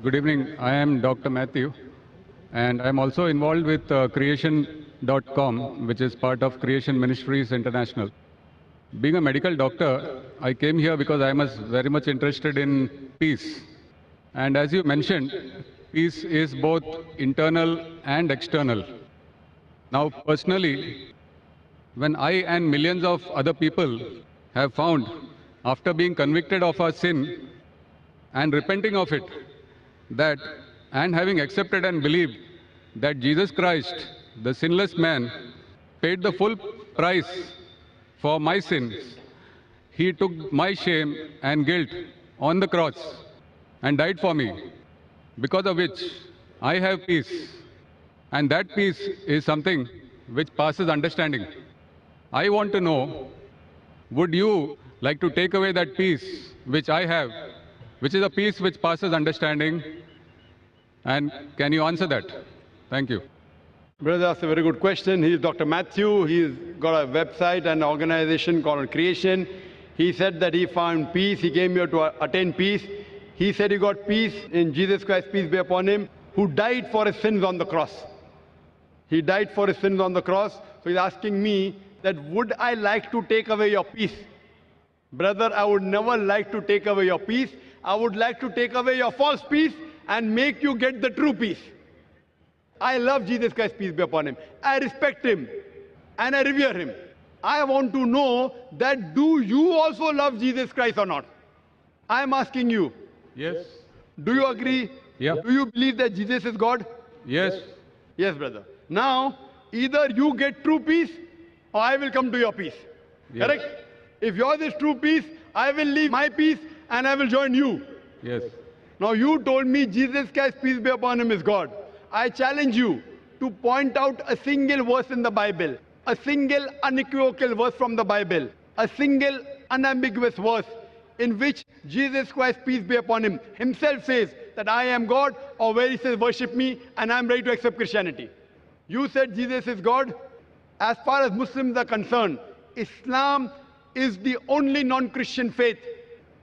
Good evening. I am Dr. Matthew, and I'm also involved with creation.com, which is part of Creation Ministries International. Being a medical doctor, I came here because I was very much interested in peace. And as you mentioned, peace is both internal and external. Now, personally, when I and millions of other people have found, after being convicted of our sin and repenting of it, that and having accepted and believed that Jesus Christ, the sinless man, paid the full price for my sins. He took my shame and guilt on the cross and died for me, because of which I have peace. And that peace is something which passes understanding. I want to know, would you like to take away that peace which I have, which is a peace which passes understanding? And can you answer that? Thank you. Brother, that's a very good question. He's Dr. Matthew. He's got a website and organization called Creation. He said that he found peace. He came here to attain peace. He said he got peace in Jesus Christ, peace be upon him, who died for his sins on the cross. He died for his sins on the cross. So he's asking me that would I like to take away your peace? Brother, I would never like to take away your peace. I would like to take away your false peace and make you get the true peace. I love Jesus Christ, peace be upon him. I respect him and I revere him. I want to know that do you also love Jesus Christ or not? I am asking you. Yes. Do you agree? Yeah. Do you believe that Jesus is God? Yes. Yes, brother. Now, either you get true peace or I will come to your peace. Yes. Correct? If yours is true peace, I will leave my peace and I will join you. Yes. Now you told me Jesus Christ, peace be upon him, is God. I challenge you to point out a single verse in the Bible, a single unequivocal verse from the Bible, a single unambiguous verse in which Jesus Christ, peace be upon him, himself says that I am God, or where he says worship me and I am ready to accept Christianity. You said Jesus is God. As far as Muslims are concerned, Islam is the only non-Christian faith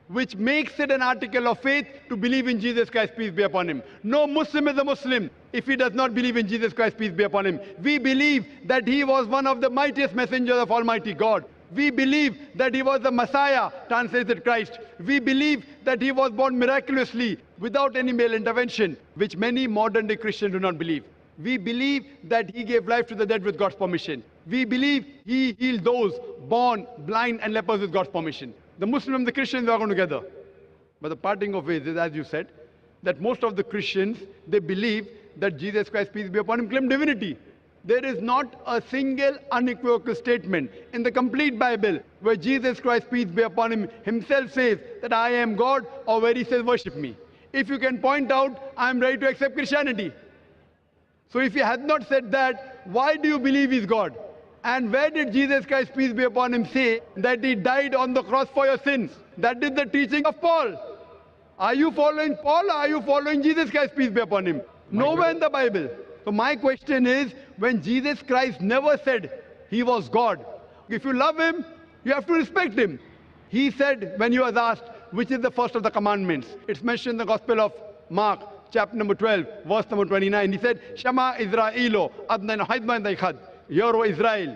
which makes it an article of faith to believe in Jesus Christ, peace be upon him. No Muslim is a Muslim if he does not believe in Jesus Christ, peace be upon him. We believe that he was one of the mightiest messengers of Almighty God. We believe that he was the Messiah, translated Christ. We believe that he was born miraculously without any male intervention, which many modern day Christians do not believe. We believe that he gave life to the dead with God's permission. We believe he healed those born blind and lepers with God's permission. The Muslim and the Christians are going together. But the parting of ways is, as you said, that most of the Christians, they believe that Jesus Christ, peace be upon him, claimed divinity. There is not a single unequivocal statement in the complete Bible where Jesus Christ, peace be upon him, himself says that I am God, or where he says worship me. If you can point out, I am ready to accept Christianity. So if he had not said that, why do you believe he's God? And where did Jesus Christ, peace be upon him, say that he died on the cross for your sins? That is the teaching of Paul. Are you following Paul or are you following Jesus Christ, peace be upon him? Nowhere in the Bible. So my question is, when Jesus Christ never said he was God, if you love him, you have to respect him. He said, when he was asked, which is the first of the commandments? It's mentioned in the Gospel of Mark, chapter number 12, verse number 29. He said, Shema Israelo, Adnan Haidman Daikhad. Hear, O Israel,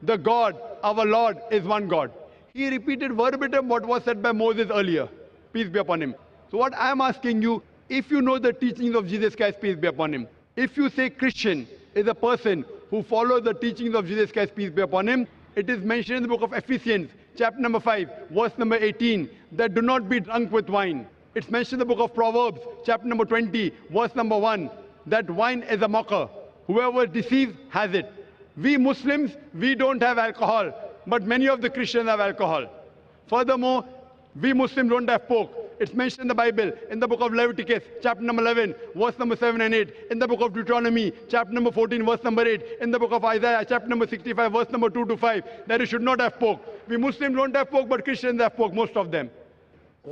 the God, our Lord, is one God. He repeated verbatim what was said by Moses earlier. Peace be upon him. So what I am asking you, if you know the teachings of Jesus Christ, peace be upon him, if you say Christian is a person who follows the teachings of Jesus Christ, peace be upon him, it is mentioned in the book of Ephesians, chapter number 5, verse number 18, that do not be drunk with wine. It's mentioned in the book of Proverbs, chapter number 20, verse number 1, that wine is a mocker. Whoever deceives has it. We Muslims, we don't have alcohol, but many of the Christians have alcohol. Furthermore, we Muslims don't have pork. It's mentioned in the Bible, in the book of Leviticus, chapter number 11, verse number 7 and 8, in the book of Deuteronomy, chapter number 14, verse number 8, in the book of Isaiah, chapter number 65, verse number 2 to 5, that you should not have pork. We Muslims don't have pork, but Christians have pork, most of them.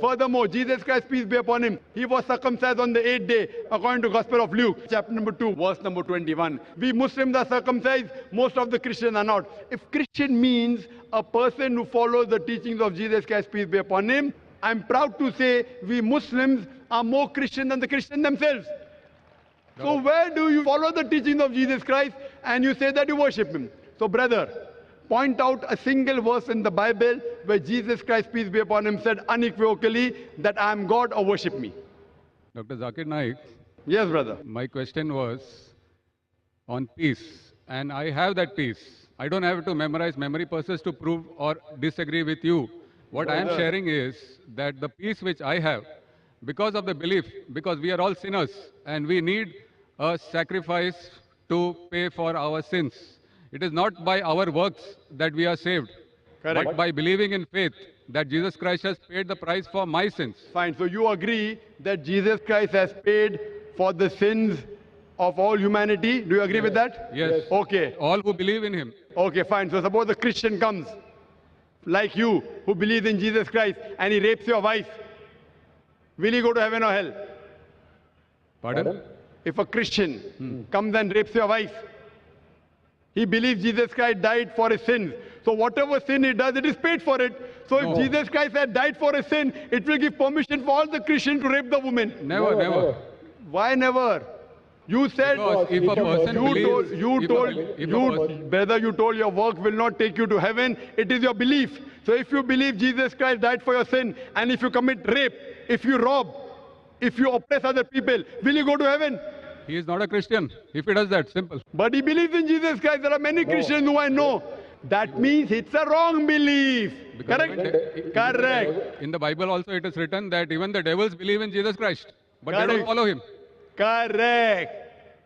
Furthermore, Jesus Christ, peace be upon him, he was circumcised on the 8th day, according to Gospel of Luke, chapter number 2, verse number 21. We Muslims are circumcised, most of the Christians are not. If Christian means a person who follows the teachings of Jesus Christ, peace be upon him, I'm proud to say we Muslims are more Christian than the Christians themselves. So where do you follow the teachings of Jesus Christ and you say that you worship him? So brother, point out a single verse in the Bible where Jesus Christ, peace be upon him, said unequivocally that I am God or worship me. Dr. Zakir Naik, Yes, brother. my question was on peace, and I have that peace. I don't have to memorize memory purses to prove or disagree with you. What I am Brother. sharing is that the peace which I have, because of the belief, because we are all sinners and we need a sacrifice to pay for our sins. It is not by our works that we are saved, Correct. but by believing in faith that Jesus Christ has paid the price for my sins. Fine. So you agree that Jesus Christ has paid for the sins of all humanity? Do you agree with that? Yes. Okay. All who believe in him. Okay, fine. So suppose a Christian comes, like you, who believes in Jesus Christ, and he rapes your wife. Will he go to heaven or hell? Pardon? If a Christian comes and rapes your wife, he believes Jesus Christ died for his sins. So whatever sin he does, it is paid for it. So No. if Jesus Christ had died for his sin, it will give permission for all the Christians to rape the woman. Never, never. Why never? You said Because if a person believes, brother, you told your work will not take you to heaven. It is your belief. So if you believe Jesus Christ died for your sin, and if you commit rape, if you rob, if you oppress other people, will you go to heaven? he is not a Christian. If he does that, simple. But he believes in Jesus Christ. There are many Christians who I know. That means it's a wrong belief. Because Correct? Correct. In the Bible also it is written that even the devils believe in Jesus Christ, but they don't Correct. follow him. Correct.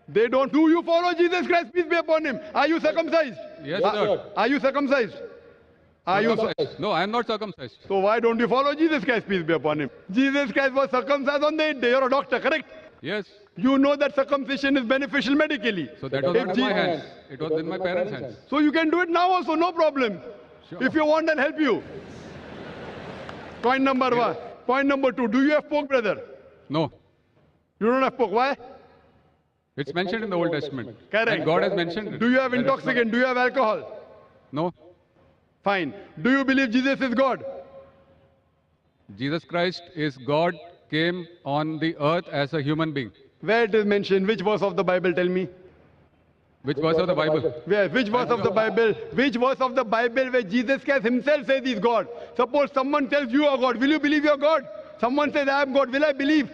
They don't. Do you follow Jesus Christ? Peace be upon him. Are you circumcised? Yes, sir. Are you circumcised? Are you? No, I am not circumcised. So why don't you follow Jesus Christ? Peace be upon him. Jesus Christ was circumcised on the 8th day. You're a doctor, correct? Yes. You know that circumcision is beneficial medically. So that was If not in my Je- hands. It was in my parents' hands. So you can do it now also, no problem. Sure. If you want, I'll help you. Point number one. Point number two. Do you have pork, brother? No. You don't have pork. Why? It's mentioned in the Old Testament. Correct. And God has mentioned it. Do you have That is not- intoxicant? Do you have alcohol? No. Fine. Do you believe Jesus is God? Jesus Christ is God, came on the earth as a human being. Where it is mentioned? Which verse of the Bible? Tell me. Which verse of the Bible? Where? Which verse of the Bible? Which verse of the Bible where Jesus Christ himself says he's God? Suppose someone tells you are God. Will you believe you're God? Someone says I am God. Will I believe?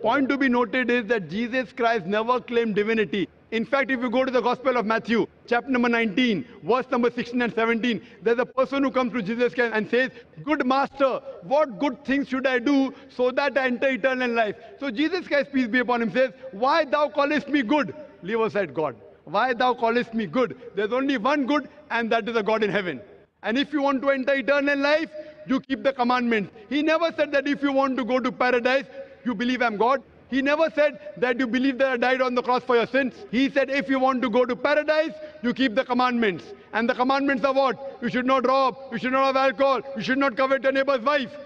Point to be noted is that Jesus Christ never claimed divinity. In fact, if you go to the Gospel of Matthew, chapter number 19, verse number 16 and 17, there's a person who comes to Jesus Christ and says, "Good master, what good things should I do so that I enter eternal life?" So Jesus Christ, peace be upon him, says, "Why thou callest me good?" Leave aside God. "Why thou callest me good?" There's only one good, and that is a God in heaven. And if you want to enter eternal life, you keep the commandments. He never said that if you want to go to paradise, you believe I'm God. He never said that you believe that I died on the cross for your sins. He said if you want to go to paradise, you keep the commandments. And the commandments are what? You should not rob, you should not have alcohol, you should not covet your neighbor's wife.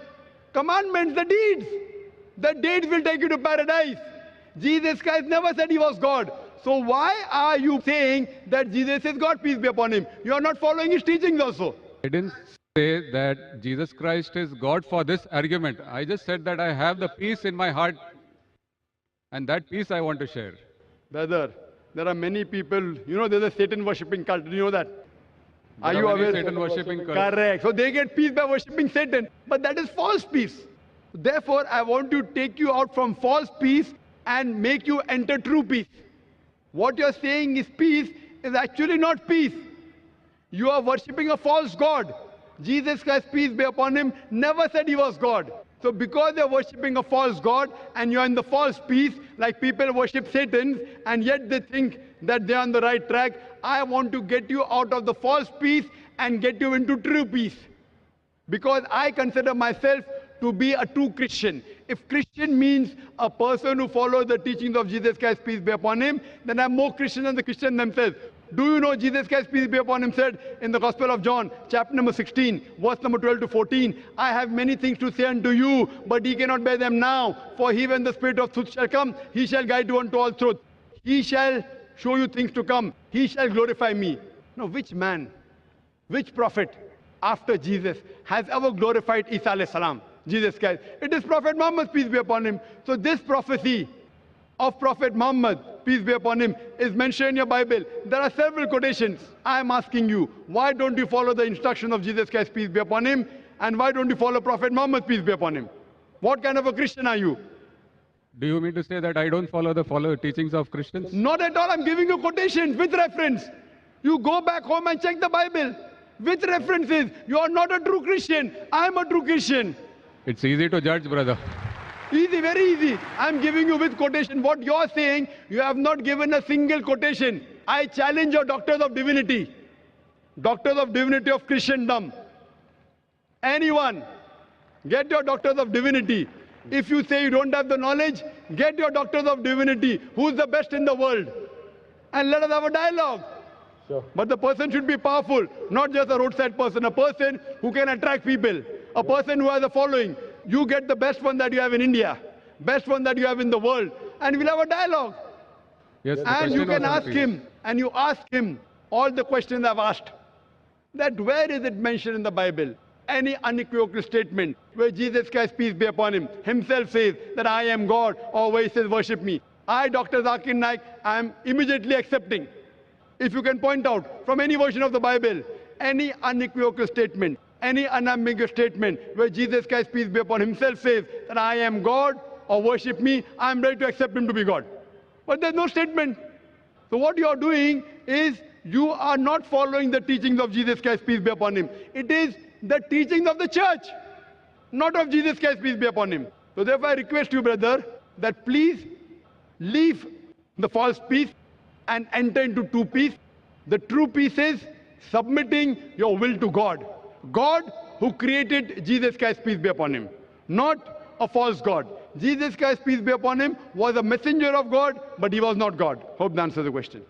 Commandments, the deeds. The deeds will take you to paradise. Jesus Christ never said he was God. So why are you saying that Jesus is God, peace be upon him? You are not following his teachings also. I didn't say that Jesus Christ is God for this argument. I just said that I have the peace in my heart, and that peace I want to share. Brother, there are many people, you know, there's a Satan worshipping cult. Do you know that? Are There you many aware? Satan worshipping cults. Correct. So they get peace by worshipping Satan. But that is false peace. Therefore, I want to take you out from false peace and make you enter true peace. What you're saying is peace is actually not peace. You are worshipping a false God. Jesus Christ, peace be upon him, never said he was God. So because you're worshipping a false God and you're in the false peace, like people worship Satan, and yet they think that they're on the right track, I want to get you out of the false peace and get you into true peace. Because I consider myself to be a true Christian. If Christian means a person who follows the teachings of Jesus Christ, peace be upon him, then I'm more Christian than the Christians themselves. Do you know Jesus Christ, peace be upon him, said in the Gospel of John, chapter number 16, verse number 12 to 14, I have many things to say unto you, but ye cannot bear them now. For he, when the Spirit of truth shall come, he shall guide you unto all truth. He shall show you things to come. He shall glorify me. Now, which man, which prophet after Jesus has ever glorified Isa alayhi salam? Jesus Christ. It is Prophet Muhammad, peace be upon him. So this prophecy of Prophet Muhammad, peace be upon him, is mentioned in your Bible. There are several quotations. I am asking you, why don't you follow the instruction of Jesus Christ, peace be upon him? And why don't you follow Prophet Muhammad, peace be upon him? What kind of a Christian are you? Do you mean to say that I don't follow the teachings of Christians? Not at all. I'm giving you quotations with reference. You go back home and check the Bible with references. You are not a true Christian. I am a true Christian. It's easy to judge, brother. Easy, very easy. I'm giving you with quotation. What you're saying, you have not given a single quotation. I challenge your doctors of divinity. Doctors of divinity of Christendom. Anyone, get your doctors of divinity. If you say you don't have the knowledge, get your doctors of divinity. Who's the best in the world? And let us have a dialogue. Sure. But the person should be powerful, not just a roadside person, a person who can attract people, a person who has a following. You get the best one that you have in India, best one that you have in the world, and we'll have a dialogue. Yes, And you can ask him, and you ask him all the questions I've asked. That where is it mentioned in the Bible? Any unequivocal statement where Jesus Christ, peace be upon him, himself says that I am God, or where he says worship me. I, Dr. Zakir Naik, I am immediately accepting. If you can point out from any version of the Bible, any unequivocal statement, any unambiguous statement where Jesus Christ, peace be upon him, himself says that I am God or worship me, I am ready to accept him to be God. But there's no statement. So what you are doing is you are not following the teachings of Jesus Christ, peace be upon him. It is the teachings of the church, not of Jesus Christ, peace be upon him. So therefore I request you, brother, that please leave the false peace and enter into true peace. The true peace is submitting your will to God. God who created Jesus Christ, peace be upon him, not a false God. Jesus Christ, peace be upon him, was a messenger of God, but he was not God. Hope that answers the question.